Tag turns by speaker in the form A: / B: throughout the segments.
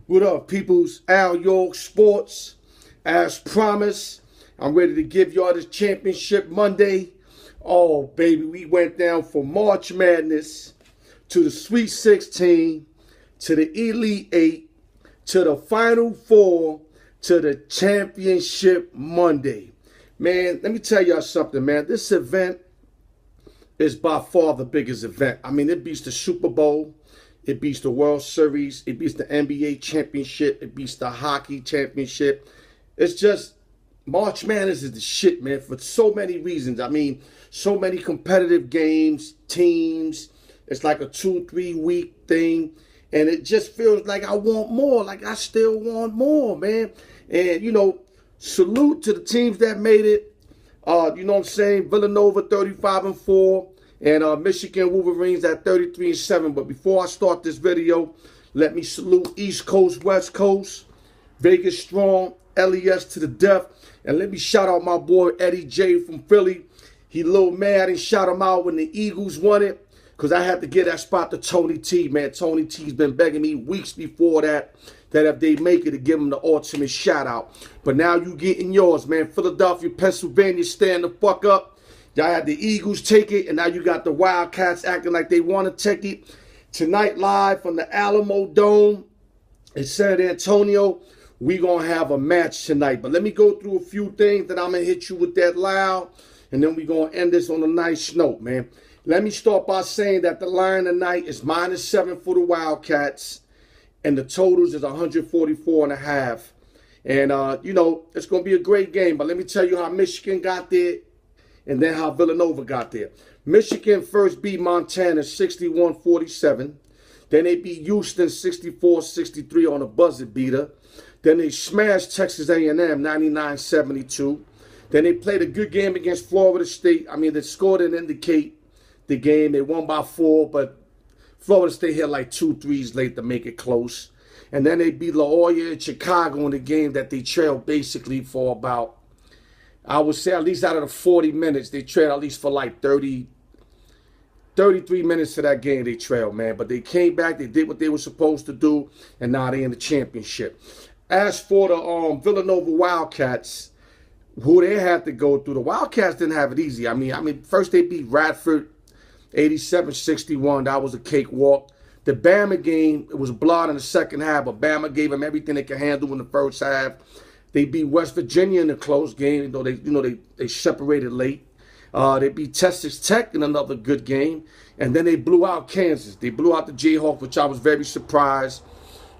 A: What up, peoples? Alyorksports. As promised, I'm ready to give y'all this championship Monday. Oh, baby, we went down from March Madness to the Sweet 16, to the Elite 8, to the Final Four, to the championship Monday. Man, let me tell y'all something, man. This event is by far the biggest event. I mean, it beats the Super Bowl. It beats the World Series. It beats the NBA championship. It beats the hockey championship. It's just, March Madness is the shit, man, for so many reasons. I mean, so many competitive games, teams. It's like a 2-3 week thing. And it just feels like I want more. Like I still want more, man. And, you know, salute to the teams that made it. You know what I'm saying? Villanova 35-4. And Michigan Wolverines at 33-7. But before I start this video, let me salute East Coast, West Coast, Vegas strong, LES to the death. And let me shout out my boy Eddie J from Philly. He a little mad and shout him out when the Eagles won it, because I had to get that spot to Tony T, man. Tony T's been begging me weeks before that if they make it, to give him the ultimate shout out. But now you getting yours, man. Philadelphia, Pennsylvania, stand the fuck up. Y'all had the Eagles take it, and now you got the Wildcats acting like they want to take it. Tonight, live from the Alamo Dome in San Antonio, we going to have a match tonight. But let me go through a few things that I'm going to hit you with that loud, and then we going to end this on a nice note, man. Let me start by saying that the line tonight is -7 for the Wildcats, and the totals is 144.5. And, you know, it's going to be a great game. But let me tell you how Michigan got there, and then how Villanova got there. Michigan first beat Montana 61-47. Then they beat Houston 64-63 on a buzzer beater. Then they smashed Texas A&M 99-72. Then they played a good game against Florida State. I mean, the score didn't indicate the game. They won by 4, but Florida State hit like 2 threes late to make it close. And then they beat La Jolla in Chicago in a game that they trailed basically for about, I would say at least out of the 40 minutes, they trailed at least for like 33 minutes to that game they trailed, man. But they came back, they did what they were supposed to do, and now they in the championship. As for the Villanova Wildcats, who they had to go through, the Wildcats didn't have it easy. I mean, first they beat Radford 87-61. That was a cakewalk. The Bama game, it was a blowout in the second half, but Bama gave them everything they could handle in the first half. They beat West Virginia in a close game, though they separated late. They beat Texas Tech in another good game, and then they blew out Kansas. They blew out the Jayhawks, which I was very surprised.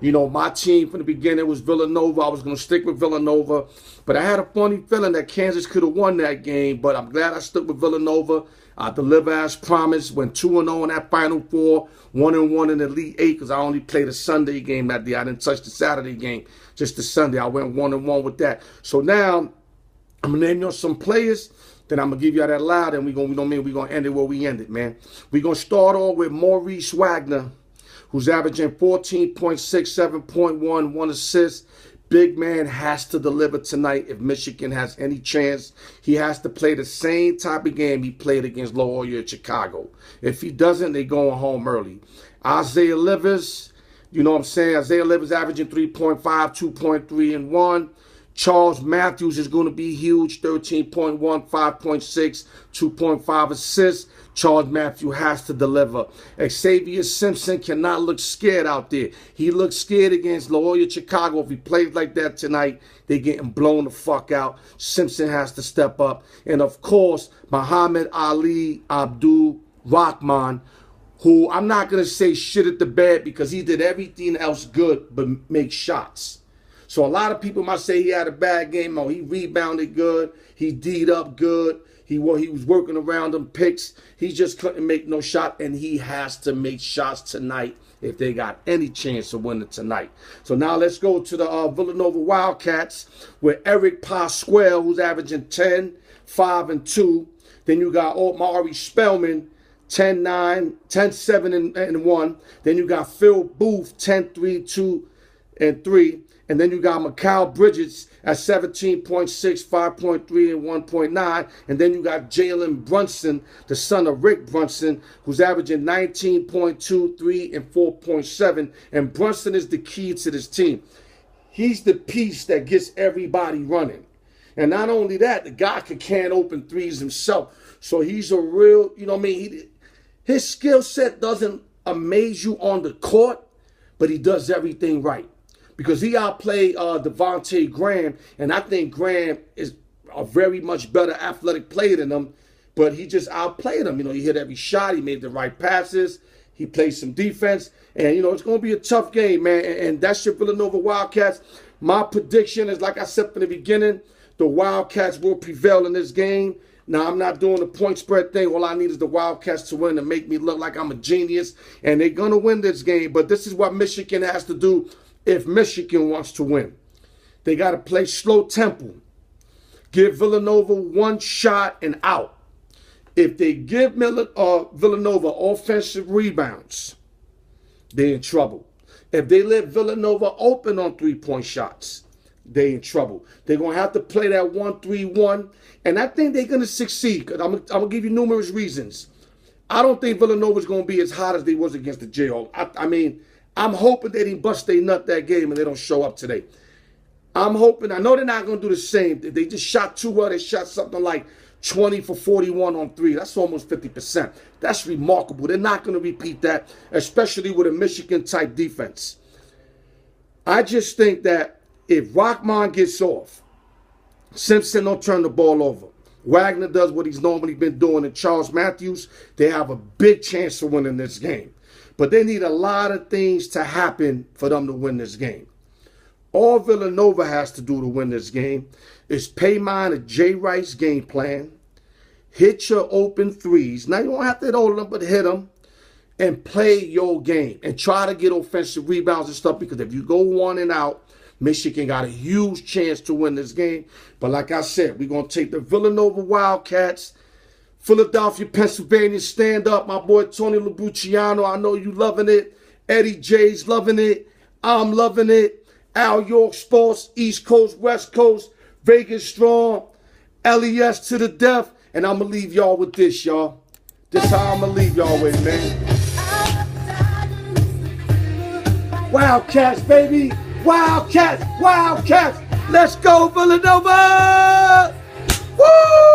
A: You know, my team from the beginning was Villanova. I was going to stick with Villanova, but I had a funny feeling that Kansas could have won that game, but I'm glad I stuck with Villanova. I deliver as promised, went 2-0 in that Final Four, 1-1 in the Elite 8, because I only played a Sunday game that day. I didn't touch the Saturday game, just the Sunday. I went 1-1 with that. So now, I'm going to name you some players, then I'm going to give you that loud, and we're going to end it where we ended, man. We're going to start off with Maurice Wagner, who's averaging 14.6, 7.1, 1 assist. Big man has to deliver tonight if Michigan has any chance. He has to play the same type of game he played against La Jolla in Chicago. If he doesn't, they going home early. Isaiah Livers, you know what I'm saying? Isaiah Livers averaging 3.5, 2.3, and 1. Charles Matthews is going to be huge, 13.1, 5.6, 2.5 assists. Charles Matthews has to deliver. Xavier Simpson cannot look scared out there. He looked scared against La Jolla Chicago. If he plays like that tonight, they're getting blown the fuck out. Simpson has to step up. And, of course, Muhammad Ali Abdul Rahman, who I'm not going to say shit at the bed because he did everything else good but make shots. So a lot of people might say he had a bad game. Oh, he rebounded good. He D'd up good. He was working around them picks. He just couldn't make no shot, and he has to make shots tonight if they got any chance of winning tonight. So now let's go to the Villanova Wildcats with Eric Pasquale, who's averaging 10, 5, and 2. Then you got Omari Spellman, 10-9, 10-7, and 1. Then you got Phil Booth, 10-3, 2, and 3. And then you got Mikal Bridges at 17.6, 5.3, and 1.9. And then you got Jalen Brunson, the son of Rick Brunson, who's averaging 19.2, 3, and 4.7. And Brunson is the key to this team. He's the piece that gets everybody running. And not only that, the guy can open threes himself. So he's a real, you know what I mean? His skill set doesn't amaze you on the court, but he does everything right. Because he outplayed Devontae Graham, and I think Graham is a very much better athletic player than him, but he just outplayed him. You know, he hit every shot, he made the right passes, he played some defense, and, you know, it's going to be a tough game, man, and that's your Villanova Wildcats. My prediction is, like I said from the beginning, the Wildcats will prevail in this game. Now, I'm not doing the point spread thing. All I need is the Wildcats to win to make me look like I'm a genius, and they're going to win this game, but this is what Michigan has to do. If Michigan wants to win, they got to play slow tempo. Give Villanova one shot and out. If they give Villanova offensive rebounds, they're in trouble. If they let Villanova open on three-point shots, they're in trouble. They're going to have to play that 1-3-1, and I think they're going to succeed. I'm going to give you numerous reasons. I don't think Villanova's going to be as hot as they was against the Jayhawks. I mean, I'm hoping they didn't bust their nut that game and they don't show up today. I'm hoping, I know they're not going to do the same. They just shot too well. They shot something like 20 for 41 on three. That's almost 50%. That's remarkable. They're not going to repeat that, especially with a Michigan-type defense. I just think that if Rockman gets off, Simpson don't turn the ball over, Wagner does what he's normally been doing, and Charles Matthews, they have a big chance of winning this game. But they need a lot of things to happen for them to win this game. All Villanova has to do to win this game is pay mind a Jay Rice game plan, hit your open threes. Now, you don't have to hit all of them, but hit them, and play your game. And try to get offensive rebounds and stuff, because if you go one and out, Michigan got a huge chance to win this game. But like I said, we're going to take the Villanova Wildcats. Philadelphia, Pennsylvania, stand up. My boy Tony Lubucciano, I know you loving it. Eddie J's loving it. I'm loving it. Alyorksports, East Coast, West Coast, Vegas strong, LES to the death. And I'm going to leave y'all with this, y'all. This how I'm going to leave y'all with, man. Wildcats, baby. Wildcats, Wildcats. Let's go, Villanova. Woo!